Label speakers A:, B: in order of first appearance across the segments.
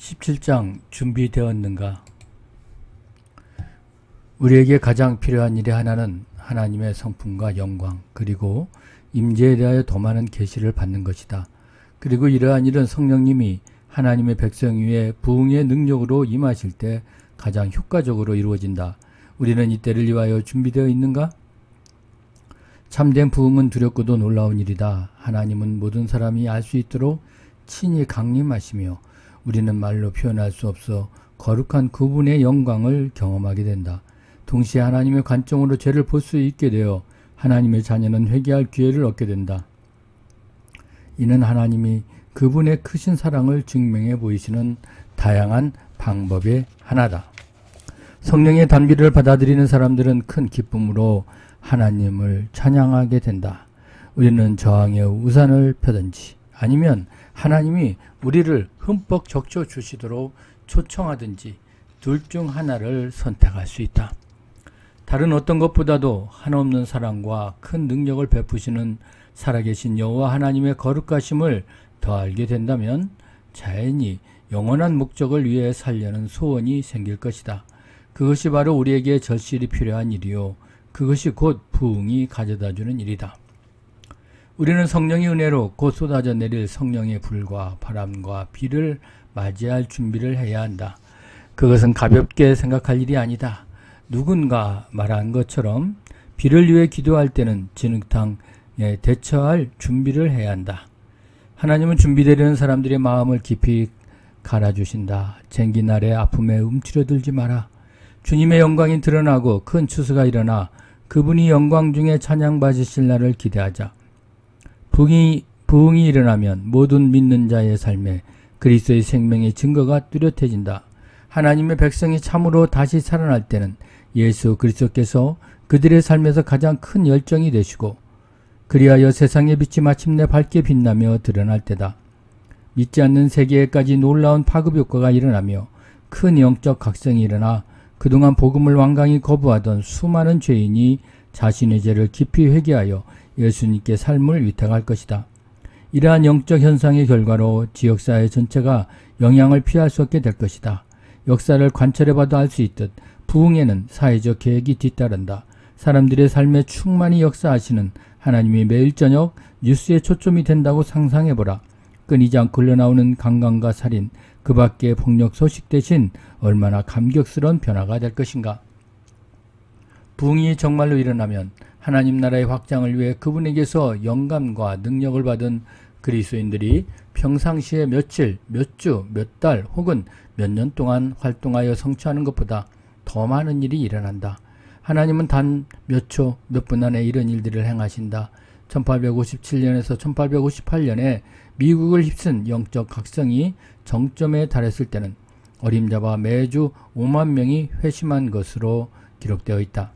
A: 17장 준비되었는가? 우리에게 가장 필요한 일의 하나는 하나님의 성품과 영광 그리고 임재에 대하여 더 많은 계시를 받는 것이다. 그리고 이러한 일은 성령님이 하나님의 백성 위에 부흥의 능력으로 임하실 때 가장 효과적으로 이루어진다. 우리는 이때를 위하여 준비되어 있는가? 참된 부흥은 두렵고도 놀라운 일이다. 하나님은 모든 사람이 알 수 있도록 친히 강림하시며 우리는 말로 표현할 수 없어 거룩한 그분의 영광을 경험하게 된다. 동시에 하나님의 관점으로 죄를 볼 수 있게 되어 하나님의 자녀는 회개할 기회를 얻게 된다. 이는 하나님이 그분의 크신 사랑을 증명해 보이시는 다양한 방법의 하나다. 성령의 단비를 받아들이는 사람들은 큰 기쁨으로 하나님을 찬양하게 된다. 우리는 저항의 우산을 펴든지 아니면 하나님이 우리를 흠뻑 적셔 주시도록 초청하든지 둘 중 하나를 선택할 수 있다. 다른 어떤 것보다도 한없는 사랑과 큰 능력을 베푸시는 살아계신 여호와 하나님의 거룩하심을 더 알게 된다면 자연히 영원한 목적을 위해 살려는 소원이 생길 것이다. 그것이 바로 우리에게 절실히 필요한 일이요. 그것이 곧 부흥이 가져다주는 일이다. 우리는 성령의 은혜로 곧 쏟아져 내릴 성령의 불과 바람과 비를 맞이할 준비를 해야 한다. 그것은 가볍게 생각할 일이 아니다. 누군가 말한 것처럼 비를 위해 기도할 때는 진흙탕에 대처할 준비를 해야 한다. 하나님은 준비되려는 사람들의 마음을 깊이 갈아주신다. 쟁기 날의 아픔에 움츠려들지 마라. 주님의 영광이 드러나고 큰 추수가 일어나 그분이 영광 중에 찬양받으실 날을 기대하자. 부흥이 일어나면 모든 믿는 자의 삶에 그리스도의 생명의 증거가 뚜렷해진다. 하나님의 백성이 참으로 다시 살아날 때는 예수 그리스도께서 그들의 삶에서 가장 큰 열정이 되시고 그리하여 세상의 빛이 마침내 밝게 빛나며 드러날 때다. 믿지 않는 세계에까지 놀라운 파급 효과가 일어나며 큰 영적 각성이 일어나 그동안 복음을 완강히 거부하던 수많은 죄인이 자신의 죄를 깊이 회개하여 예수님께 삶을 위탁할 것이다. 이러한 영적 현상의 결과로 지역사회 전체가 영향을 피할 수 없게 될 것이다. 역사를 관찰해봐도 알 수 있듯 부흥에는 사회적 계획이 뒤따른다. 사람들의 삶에 충만히 역사하시는 하나님이 매일 저녁 뉴스에 초점이 된다고 상상해보라. 끊이지 않고 흘러나오는 강간과 살인, 그 밖의 폭력 소식 대신 얼마나 감격스러운 변화가 될 것인가. 부흥이 정말로 일어나면 하나님 나라의 확장을 위해 그분에게서 영감과 능력을 받은 그리스도인들이 평상시에 며칠, 몇 주, 몇 달 혹은 몇 년 동안 활동하여 성취하는 것보다 더 많은 일이 일어난다. 하나님은 단 몇 초, 몇 분 안에 이런 일들을 행하신다. 1857년에서 1858년에 미국을 휩쓴 영적 각성이 정점에 달했을 때는 어림잡아 매주 5만 명이 회심한 것으로 기록되어 있다.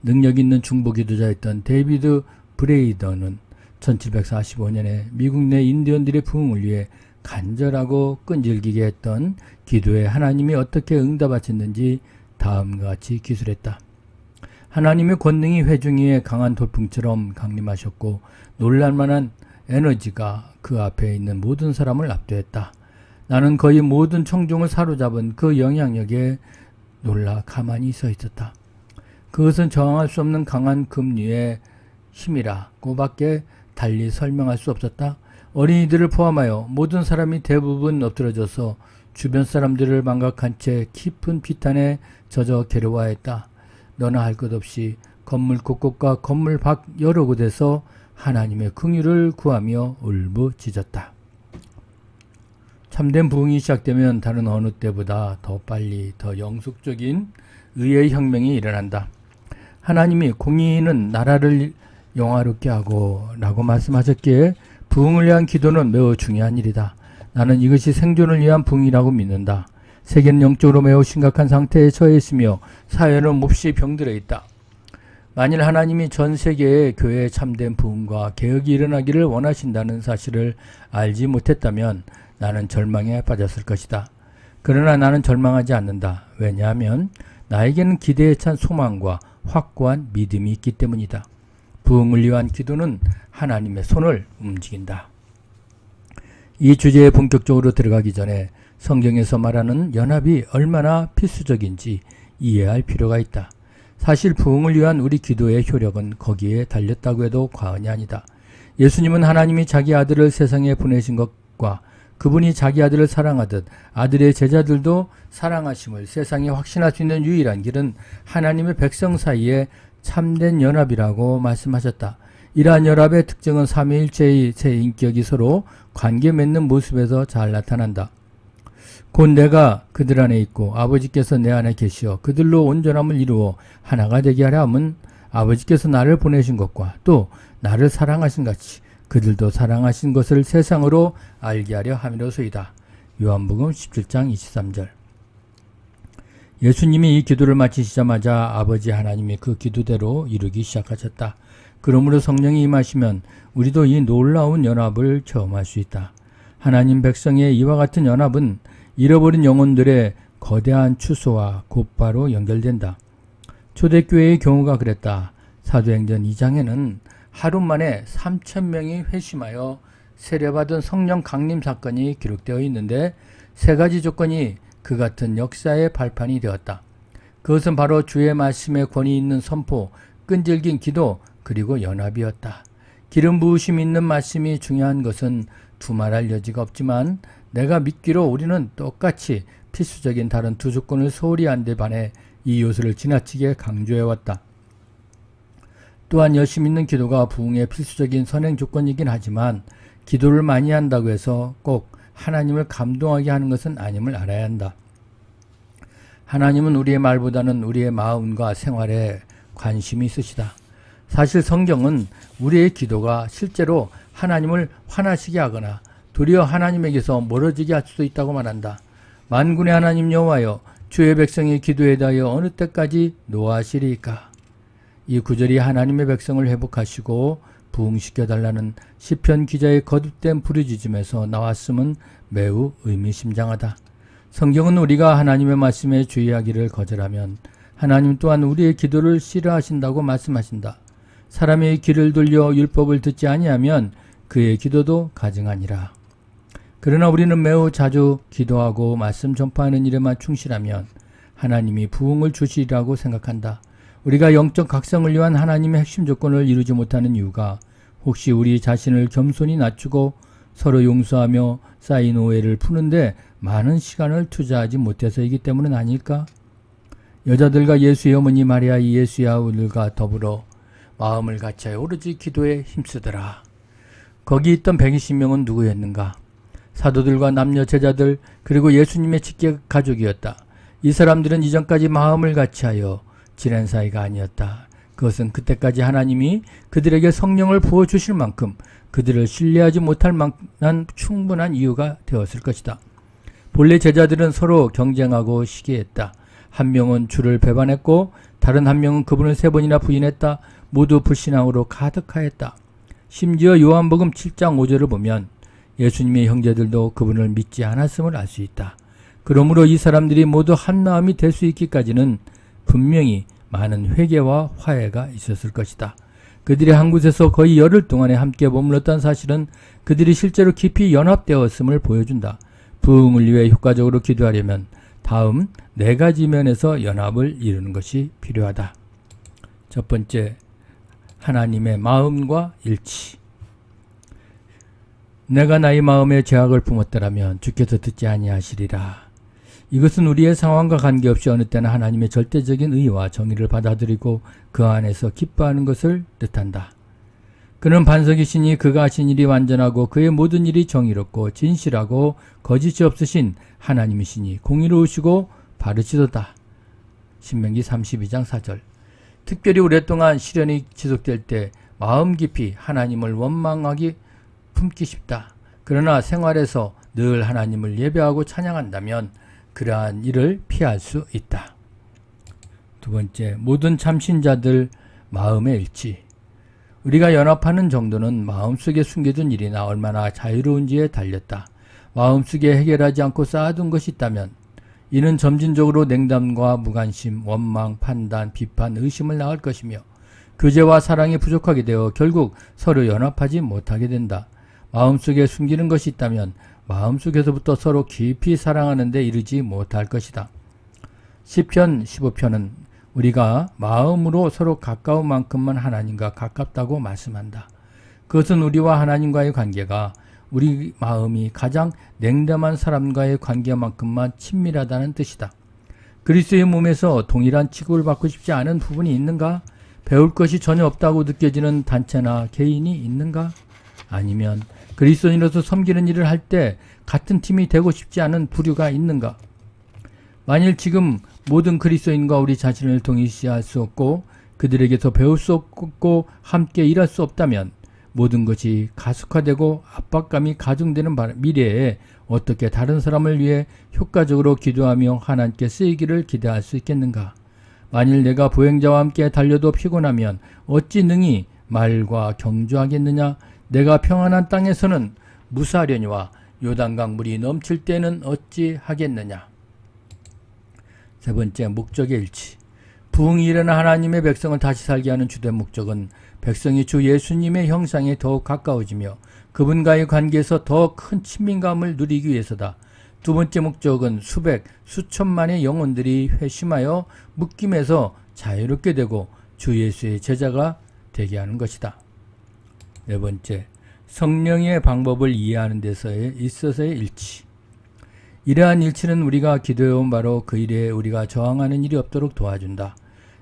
A: 능력 있는 중보 기도자였던 데이비드 브레이더는 1745년에 미국 내 인디언들의 부흥을 위해 간절하고 끈질기게 했던 기도에 하나님이 어떻게 응답하셨는지 다음과 같이 기술했다. 하나님의 권능이 회중 위에 강한 돌풍처럼 강림하셨고 놀랄만한 에너지가 그 앞에 있는 모든 사람을 압도했다. 나는 거의 모든 청중을 사로잡은 그 영향력에 놀라 가만히 서 있었다. 그것은 저항할 수 없는 강한 금리의 힘이라 그밖에 달리 설명할 수 없었다. 어린이들을 포함하여 모든 사람이 대부분 엎드러져서 주변 사람들을 망각한 채 깊은 비탄에 젖어 괴로워했다. 너나 할 것 없이 건물 곳곳과 건물 밖 여러 곳에서 하나님의 긍휼을 구하며 울부짖었다. 참된 부흥이 시작되면 다른 어느 때보다 더 빨리 더 영속적인 의의 혁명이 일어난다. 하나님이 공의는 나라를 영화롭게 하고 라고 말씀하셨기에 부흥을 위한 기도는 매우 중요한 일이다. 나는 이것이 생존을 위한 부흥이라고 믿는다. 세계는 영적으로 매우 심각한 상태에 처해 있으며 사회는 몹시 병들어 있다. 만일 하나님이 전 세계의 교회에 참된 부흥과 개혁이 일어나기를 원하신다는 사실을 알지 못했다면 나는 절망에 빠졌을 것이다. 그러나 나는 절망하지 않는다. 왜냐하면 나에게는 기대에 찬 소망과 확고한 믿음이 있기 때문이다. 부흥을 위한 기도는 하나님의 손을 움직인다. 이 주제에 본격적으로 들어가기 전에 성경에서 말하는 연합이 얼마나 필수적인지 이해할 필요가 있다. 사실 부흥을 위한 우리 기도의 효력은 거기에 달렸다고 해도 과언이 아니다. 예수님은 하나님이 자기 아들을 세상에 보내신 것과 그분이 자기 아들을 사랑하듯 아들의 제자들도 사랑하심을 세상에 확신할 수 있는 유일한 길은 하나님의 백성 사이에 참된 연합이라고 말씀하셨다. 이러한 연합의 특징은 삼위일체의 세 인격이 서로 관계 맺는 모습에서 잘 나타난다. 곧 내가 그들 안에 있고 아버지께서 내 안에 계시어 그들로 온전함을 이루어 하나가 되게 하려 함은 아버지께서 나를 보내신 것과 또 나를 사랑하신 같이 그들도 사랑하신 것을 세상으로 알게 하려 함이로소이다. 요한복음 17장 23절. 예수님이 이 기도를 마치시자마자 아버지 하나님이 그 기도대로 이루기 시작하셨다. 그러므로 성령이 임하시면 우리도 이 놀라운 연합을 체험할 수 있다. 하나님 백성의 이와 같은 연합은 잃어버린 영혼들의 거대한 추수와 곧바로 연결된다. 초대교회의 경우가 그랬다. 사도행전 2장에는 하루 만에 3,000명이 회심하여 세례받은 성령 강림 사건이 기록되어 있는데 세 가지 조건이 그 같은 역사의 발판이 되었다. 그것은 바로 주의 말씀에 권위 있는 선포, 끈질긴 기도, 그리고 연합이었다. 기름 부으심 있는 말씀이 중요한 것은 두말할 여지가 없지만 내가 믿기로 우리는 똑같이 필수적인 다른 두 조건을 소홀히 한 데 반해 이 요소를 지나치게 강조해왔다. 또한 열심 있는 기도가 부흥의 필수적인 선행 조건이긴 하지만 기도를 많이 한다고 해서 꼭 하나님을 감동하게 하는 것은 아님을 알아야 한다. 하나님은 우리의 말보다는 우리의 마음과 생활에 관심이 있으시다. 사실 성경은 우리의 기도가 실제로 하나님을 화나시게 하거나 도리어 하나님에게서 멀어지게 할 수도 있다고 말한다. 만군의 하나님 여호와여, 주의 백성의 기도에 대하여 어느 때까지 노하시리이까? 이 구절이 하나님의 백성을 회복하시고 부흥시켜달라는 시편 기자의 거듭된 부르짖음에서 나왔음은 매우 의미심장하다. 성경은 우리가 하나님의 말씀에 주의하기를 거절하면 하나님 또한 우리의 기도를 싫어하신다고 말씀하신다. 사람의 귀를 돌려 율법을 듣지 아니하면 그의 기도도 가증하니라. 그러나 우리는 매우 자주 기도하고 말씀 전파하는 일에만 충실하면 하나님이 부흥을 주시리라고 생각한다. 우리가 영적 각성을 위한 하나님의 핵심 조건을 이루지 못하는 이유가 혹시 우리 자신을 겸손히 낮추고 서로 용서하며 쌓인 오해를 푸는데 많은 시간을 투자하지 못해서이기 때문은 아닐까? 여자들과 예수의 어머니 마리아 예수의 아우들과 더불어 마음을 같이하여 오로지 기도에 힘쓰더라. 거기 있던 120명은 누구였는가? 사도들과 남녀 제자들 그리고 예수님의 직계 가족이었다. 이 사람들은 이전까지 마음을 같이하여 지낸 사이가 아니었다. 그것은 그때까지 하나님이 그들에게 성령을 부어주실 만큼 그들을 신뢰하지 못할 만한 충분한 이유가 되었을 것이다. 본래 제자들은 서로 경쟁하고 시기했다. 한 명은 주를 배반했고 다른 한 명은 그분을 3번이나 부인했다. 모두 불신앙으로 가득하였다. 심지어 요한복음 7장 5절을 보면 예수님의 형제들도 그분을 믿지 않았음을 알 수 있다. 그러므로 이 사람들이 모두 한 마음이 될 수 있기까지는 분명히 많은 회개와 화해가 있었을 것이다. 그들이 한 곳에서 거의 열흘 동안에 함께 머물렀다는 사실은 그들이 실제로 깊이 연합되었음을 보여준다. 부흥을 위해 효과적으로 기도하려면 다음 4가지 면에서 연합을 이루는 것이 필요하다. 첫 번째, 하나님의 마음과 일치. 내가 나의 마음에 죄악을 품었더라면 주께서 듣지 아니하시리라. 이것은 우리의 상황과 관계없이 어느 때나 하나님의 절대적인 의와 정의를 받아들이고 그 안에서 기뻐하는 것을 뜻한다. 그는 반석이시니 그가 하신 일이 완전하고 그의 모든 일이 정의롭고 진실하고 거짓이 없으신 하나님이시니 공의로우시고 바르시도다. 신명기 32장 4절. 특별히 오랫동안 시련이 지속될 때 마음 깊이 하나님을 원망하기 품기 쉽다. 그러나 생활에서 늘 하나님을 예배하고 찬양한다면 그러한 일을 피할 수 있다. 두 번째, 모든 참신자들 마음의 일치. 우리가 연합하는 정도는 마음속에 숨겨둔 일이나 얼마나 자유로운지에 달렸다. 마음속에 해결하지 않고 쌓아둔 것이 있다면 이는 점진적으로 냉담과 무관심, 원망, 판단, 비판, 의심을 낳을 것이며 교제와 사랑이 부족하게 되어 결국 서로 연합하지 못하게 된다. 마음속에 숨기는 것이 있다면 마음속에서부터 서로 깊이 사랑하는 데 이르지 못할 것이다. 시편 15편은 우리가 마음으로 서로 가까운 만큼만 하나님과 가깝다고 말씀한다. 그것은 우리와 하나님과의 관계가 우리 마음이 가장 냉담한 사람과의 관계만큼만 친밀하다는 뜻이다. 그리스도의 몸에서 동일한 취급을 받고 싶지 않은 부분이 있는가? 배울 것이 전혀 없다고 느껴지는 단체나 개인이 있는가? 아니면 그리스도인으로서 섬기는 일을 할 때 같은 팀이 되고 싶지 않은 부류가 있는가? 만일 지금 모든 그리스도인과 우리 자신을 동일시할 수 없고 그들에게서 배울 수 없고 함께 일할 수 없다면 모든 것이 가속화되고 압박감이 가중되는 미래에 어떻게 다른 사람을 위해 효과적으로 기도하며 하나님께 쓰이기를 기대할 수 있겠는가? 만일 내가 보행자와 함께 달려도 피곤하면 어찌 능히 말과 경주하겠느냐? 내가 평안한 땅에서는 무사하려니와 요단강 물이 넘칠 때는 어찌 하겠느냐? 세 번째, 목적의 일치. 부흥이 일어나 하나님의 백성을 다시 살게 하는 주된 목적은 백성이 주 예수님의 형상에 더욱 가까워지며 그분과의 관계에서 더 큰 친밀감을 누리기 위해서다. 두 번째 목적은 수백, 수천만의 영혼들이 회심하여 묶임에서 자유롭게 되고 주 예수의 제자가 되게 하는 것이다. 네 번째, 성령의 방법을 이해하는 데서 있어서의 일치. 이러한 일치는 우리가 기도해온 바로 그 일에 우리가 저항하는 일이 없도록 도와준다.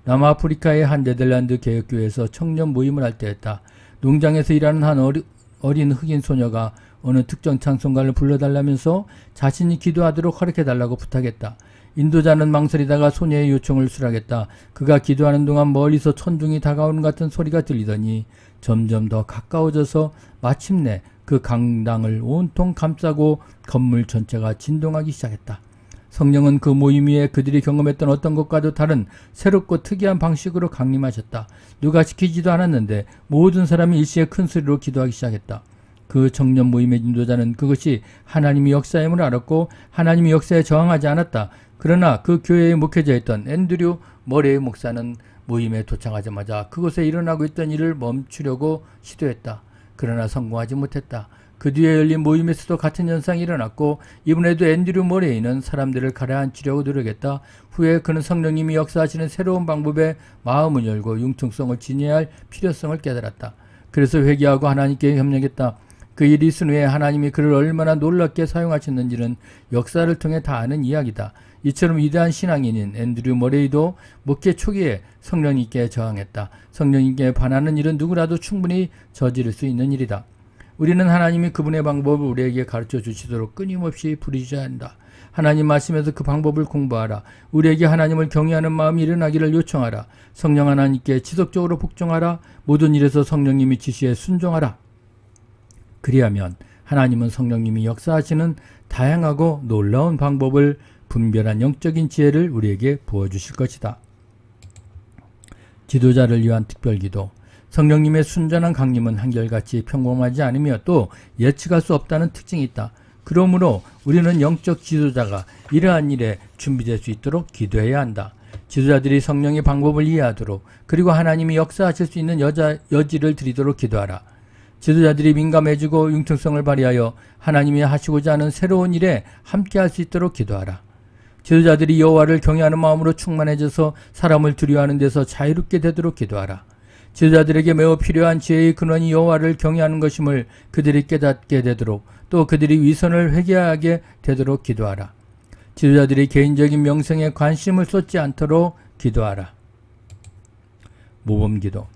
A: 남아프리카의 한 네덜란드 개혁교회에서 청년 모임을 할 때였다. 농장에서 일하는 한 어린 흑인 소녀가 어느 특정 찬송가를 불러달라면서 자신이 기도하도록 허락해달라고 부탁했다. 인도자는 망설이다가 소녀의 요청을 수락했다. 그가 기도하는 동안 멀리서 천둥이 다가오는 같은 소리가 들리더니 점점 더 가까워져서 마침내 그 강당을 온통 감싸고 건물 전체가 진동하기 시작했다. 성령은 그 모임 위에 그들이 경험했던 어떤 것과도 다른 새롭고 특이한 방식으로 강림하셨다. 누가 시키지도 않았는데 모든 사람이 일시에 큰 소리로 기도하기 시작했다. 그 청년 모임의 인도자는 그것이 하나님의 역사임을 알았고 하나님의 역사에 저항하지 않았다. 그러나 그 교회의 목회자였던 앤드류 머레이 목사는 모임에 도착하자마자 그곳에 일어나고 있던 일을 멈추려고 시도했다. 그러나 성공하지 못했다. 그 뒤에 열린 모임에서도 같은 현상이 일어났고 이번에도 앤드류 머레이는 사람들을 가라앉히려고 노력했다. 후에 그는 성령님이 역사하시는 새로운 방법에 마음을 열고 융통성을 지녀야 할 필요성을 깨달았다. 그래서 회개하고 하나님께 협력했다. 그 일이 있은 후에 하나님이 그를 얼마나 놀랍게 사용하셨는지는 역사를 통해 다 아는 이야기다. 이처럼 위대한 신앙인인 앤드류 머레이도 목회 초기에 성령님께 저항했다. 성령님께 반하는 일은 누구라도 충분히 저지를 수 있는 일이다. 우리는 하나님이 그분의 방법을 우리에게 가르쳐 주시도록 끊임없이 부르셔야 한다. 하나님 말씀에서 그 방법을 공부하라. 우리에게 하나님을 경외하는 마음이 일어나기를 요청하라. 성령 하나님께 지속적으로 복종하라. 모든 일에서 성령님이 지시에 순종하라. 그리하면 하나님은 성령님이 역사하시는 다양하고 놀라운 방법을 분별한 영적인 지혜를 우리에게 부어주실 것이다. 지도자를 위한 특별기도. 성령님의 순전한 강림은 한결같이 평범하지 않으며 또 예측할 수 없다는 특징이 있다. 그러므로 우리는 영적 지도자가 이러한 일에 준비될 수 있도록 기도해야 한다. 지도자들이 성령의 방법을 이해하도록 그리고 하나님이 역사하실 수 있는 여지를 드리도록 기도하라. 지도자들이 민감해지고 융통성을 발휘하여 하나님이 하시고자 하는 새로운 일에 함께할 수 있도록 기도하라. 지도자들이 여호와를 경외하는 마음으로 충만해져서 사람을 두려워하는 데서 자유롭게 되도록 기도하라. 지도자들에게 매우 필요한 지혜의 근원이 여호와를 경외하는 것임을 그들이 깨닫게 되도록 또 그들이 위선을 회개하게 되도록 기도하라. 지도자들이 개인적인 명성에 관심을 쏟지 않도록 기도하라. 모범기도.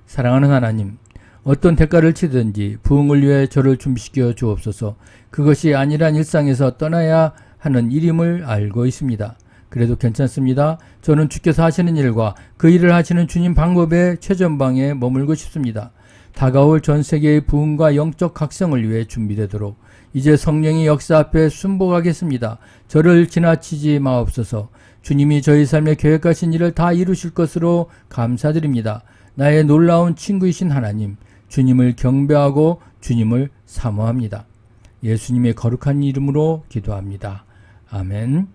A: 사랑하는 하나님, 어떤 대가를 치든지 부흥을 위해 저를 준비시켜 주옵소서. 그것이 안일한 일상에서 떠나야 하는 일임을 알고 있습니다. 그래도 괜찮습니다. 저는 주께서 하시는 일과 그 일을 하시는 주님 방법의 최전방에 머물고 싶습니다. 다가올 전 세계의 부흥과 영적 각성을 위해 준비되도록 이제 성령의 역사 앞에 순복하겠습니다. 저를 지나치지 마옵소서. 주님이 저희 삶에 계획하신 일을 다 이루실 것으로 감사드립니다. 나의 놀라운 친구이신 하나님, 주님을 경배하고 주님을 사모합니다. 예수님의 거룩한 이름으로 기도합니다. 아멘.